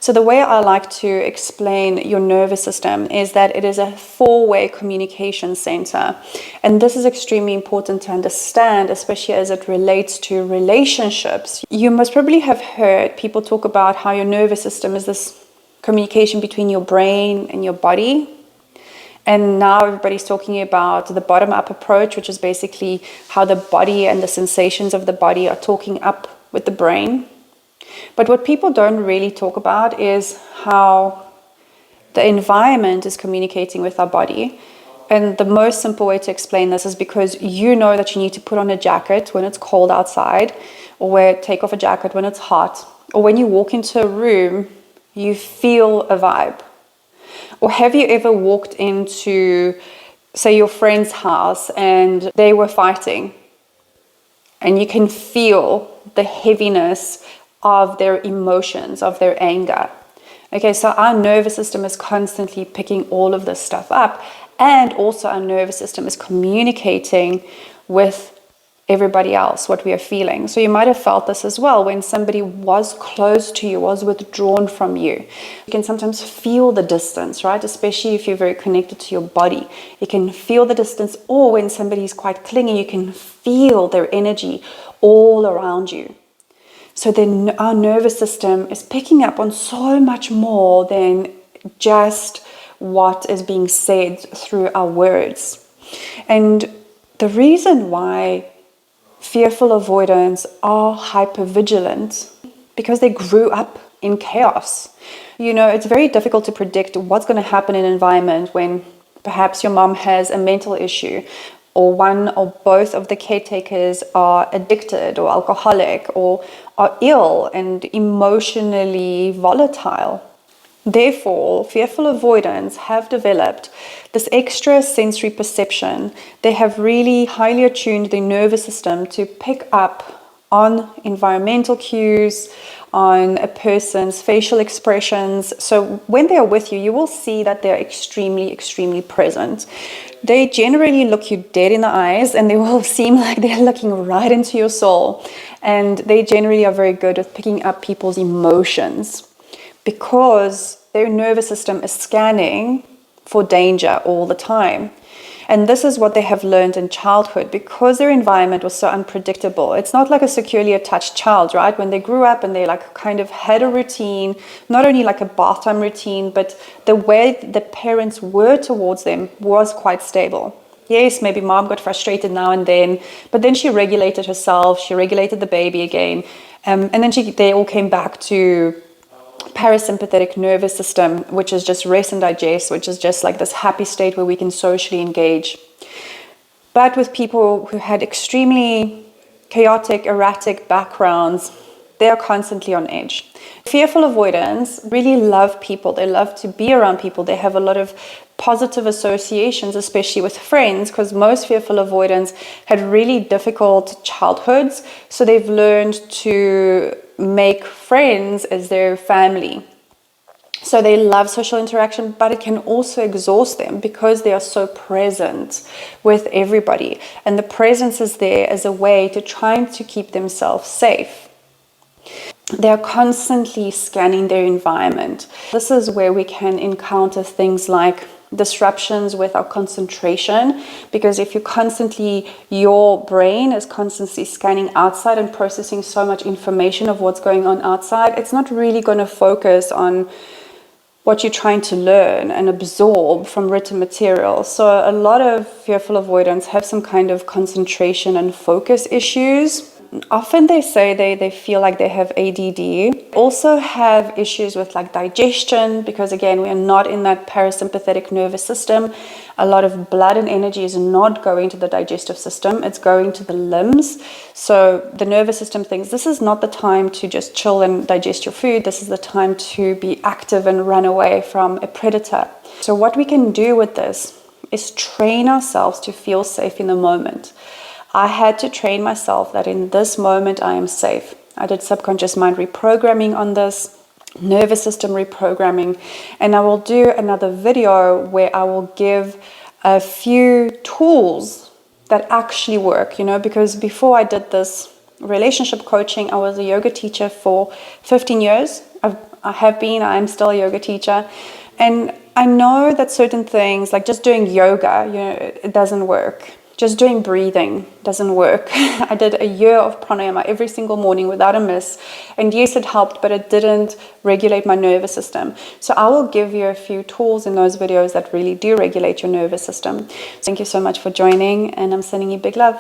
So the way I like to explain your nervous system is that it is a four-way communication center. And this is extremely important to understand, especially as it relates to relationships. You must probably have heard people talk about how your nervous system is this communication between your brain and your body. And now everybody's talking about the bottom-up approach, which is basically how the body and the sensations of the body are talking up with the brain. But what people don't really talk about is how the environment is communicating with our body. And the most simple way to explain this is because you know that you need to put on a jacket when it's cold outside, or take off a jacket when it's hot, or when you walk into a room, you feel a vibe. Or have you ever walked into, say, your friend's house and they were fighting, and you can feel the heaviness of their emotions, of their anger? Okay, so our nervous system is constantly picking all of this stuff up, and also our nervous system is communicating with everybody else what we are feeling. So you might have felt this as well when somebody was close to you, was withdrawn from you. You can sometimes feel the distance, right? Especially if you're very connected to your body. You can feel the distance, or when somebody is quite clingy, you can feel their energy all around you. So then our nervous system is picking up on so much more than just what is being said through our words. And the reason why fearful avoidants are hypervigilant, because they grew up in chaos. You know, it's very difficult to predict what's going to happen in an environment when perhaps your mom has a mental issue, or one or both of the caretakers are addicted or alcoholic, or are ill and emotionally volatile. Therefore, fearful avoidants have developed this extra sensory perception. They have really highly attuned their nervous system to pick up on environmental cues, on a person's facial expressions. So when they are with you, you will see that they're extremely, extremely present. They generally look you dead in the eyes, and they will seem like they're looking right into your soul. And they generally are very good with picking up people's emotions, because their nervous system is scanning for danger all the time. And this is what they have learned in childhood, because their environment was so unpredictable. It's not like a securely attached child, right? When they grew up and they like kind of had a routine, not only like a bath time routine, but the way the parents were towards them was quite stable. Yes, maybe mom got frustrated now and then, but then she regulated herself, she regulated the baby again, and then they all came back to parasympathetic nervous system, which is just rest and digest, which is just like this happy state where we can socially engage. But with people who had extremely chaotic, erratic backgrounds, they are constantly on edge. Fearful avoidants really love people. They love to be around people. They have a lot of positive associations, especially with friends, because most fearful avoidants had really difficult childhoods. So they've learned to make friends as their family. So they love social interaction, but it can also exhaust them because they are so present with everybody. And the presence is there as a way to try to keep themselves safe. They are constantly scanning their environment. This is where we can encounter things like disruptions with our concentration, because if your brain is constantly scanning outside and processing so much information of what's going on outside, it's not really going to focus on what you're trying to learn and absorb from written material. So a lot of fearful avoidants have some kind of concentration and focus issues. Often they say they feel like they have ADD. Also have issues with like digestion, because again, we are not in that parasympathetic nervous system. A lot of blood and energy is not going to the digestive system, it's going to the limbs. So the nervous system thinks this is not the time to just chill and digest your food. This is the time to be active and run away from a predator. So what we can do with this is train ourselves to feel safe in the moment. I had to train myself that in this moment I am safe. I did subconscious mind reprogramming on this, nervous system reprogramming, and I will do another video where I will give a few tools that actually work, because before I did this relationship coaching, I was a yoga teacher for 15 years. I'm still a yoga teacher. And I know that certain things, like just doing yoga, it doesn't work. Just doing breathing doesn't work. I did a year of pranayama every single morning without a miss. And yes, it helped, but it didn't regulate my nervous system. So I will give you a few tools in those videos that really do regulate your nervous system. Thank you so much for joining, and I'm sending you big love.